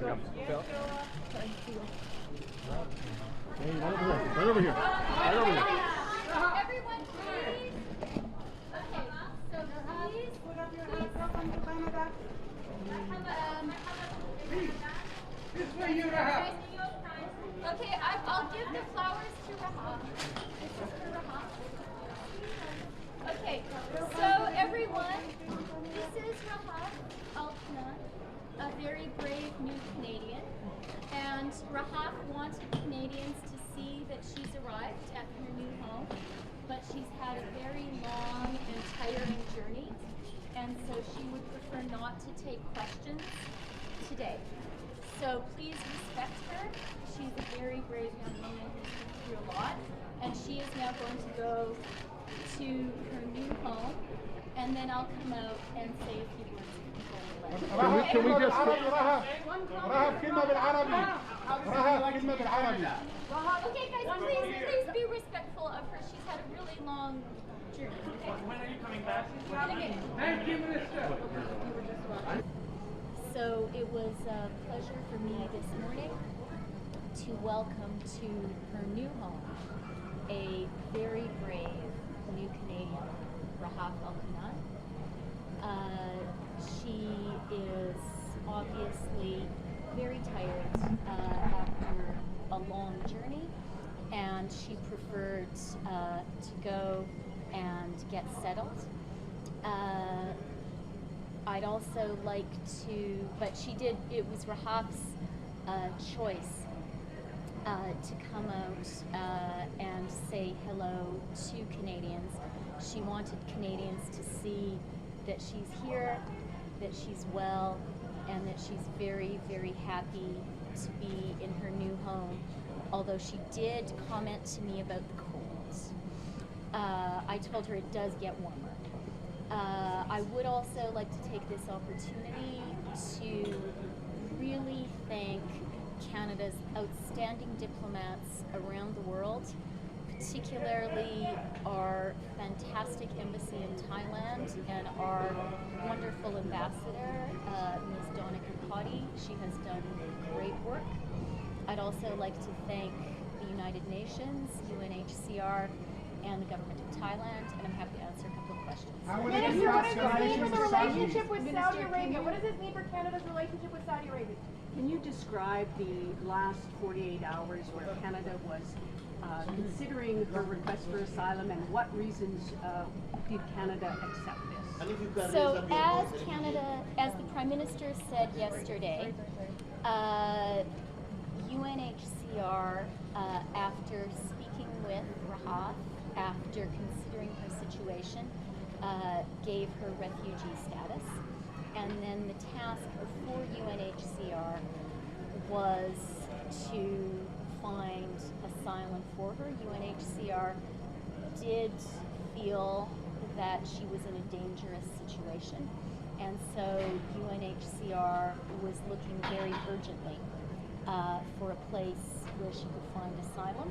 Phil. Hey, right over here. Right over here. Everyone, please. Okay, so please put up your hands up on Canada. This is for you, Rahaf. Okay, I'll give the flowers to Rahaf. This is for Rahaf. Okay, so everyone, this is Rahaf Alqunun, a very brave new Canadian. And Rahaf wanted Canadians to see that she's arrived at her new home, but she's had a very long and tiring journey, and so she would prefer not to take questions today. So please respect her. She's a very brave young woman who's been through a lot, and she is now going to go to her new home, and then I'll come out and say a few words. Can we just... رهف كلمة بالعربي. رهف كلمة بالعربي. Okay, guys, please be respectful of her. She's had a really long journey. Okay? When are you coming back? Thank you, Minister. So it was a pleasure for me this morning to welcome to her new home a very brave new Canadian, Rahaf Alqunun. She is obviously very tired after a long journey, and she preferred to go and get settled. I'd also like to, but she did, it was Rahaf's choice to come out and say hello to Canadians. She wanted Canadians to see that she's here, that she's well, and that she's very, very happy to be in her new home, although she did comment to me about the cold. I told her it does get warmer. I would also like to take this opportunity to really thank Canada's outstanding diplomats around the world, particularly our fantastic embassy in Thailand and our wonderful ambassador, Ms. Donna Kapati. She has done great work. I'd also like to thank the United Nations, UNHCR, and the government of Thailand, and I'm happy to answer a couple of questions. Minister, what does this mean for the relationship with Saudi Arabia? What does this mean for Canada's relationship with Saudi Arabia? Can you describe the last 48 hours where Canada was considering her request for asylum, and what reasons did Canada accept this? So as the Prime Minister said yesterday, UNHCR, after speaking with Rahaf, after considering her situation, gave her refugee status. And then the task before UNHCR was to find asylum for her. UNHCR did feel that she was in a dangerous situation, and so UNHCR was looking very urgently for a place where she could find asylum.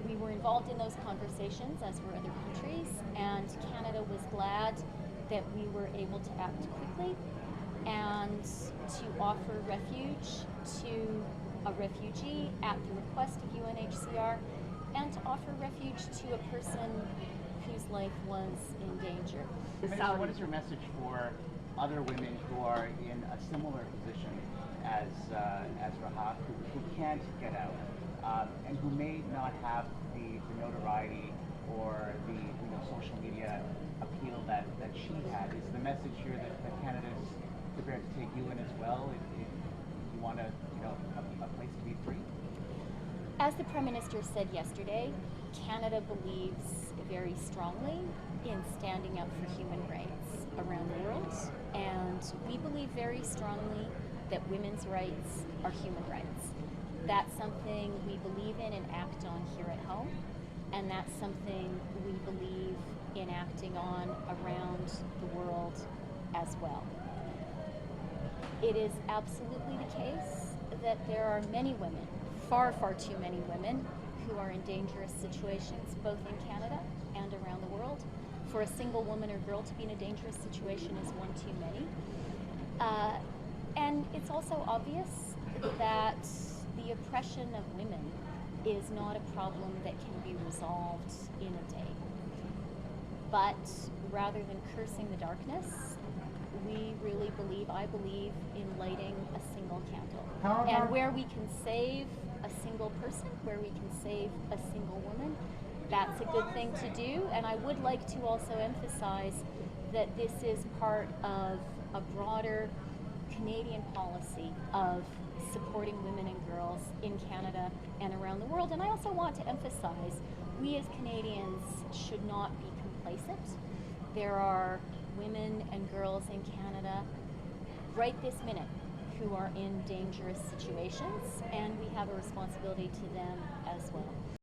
We were involved in those conversations, as were other countries, and Canada was glad that we were able to act quickly and to offer refuge to a refugee at the request of UNHCR, and to offer refuge to a person whose life was in danger. Minister, what is your message for other women who are in a similar position as Rahaf, who can't get out, and who may not have the notoriety or the social media appeal that she had? Is the message here that Canada is prepared to take you in as well if you want a place to be free? As the Prime Minister said yesterday, Canada believes very strongly in standing up for human rights around the world, and we believe very strongly that women's rights are human rights. That's something we believe in and act on here at home, and that's something we believe in acting on around the world as well. It is absolutely the case that there are many women, far, far too many women, who are in dangerous situations, both in Canada and around the world. For a single woman or girl to be in a dangerous situation is one too many. And it's also also obvious that the oppression of women is not a problem that can be resolved in a day. But rather than cursing the darkness, we really believe, I believe, in lighting a single candle. And where we can save a single person, where we can save a single woman, that's a good thing to do. And I would like to also emphasize that this is part of a broader Canadian policy of supporting women and girls in Canada and around the world. And I also want to emphasize, we as Canadians should not be complacent. There are women and girls in Canada right this minute who are in dangerous situations, and we have a responsibility to them as well.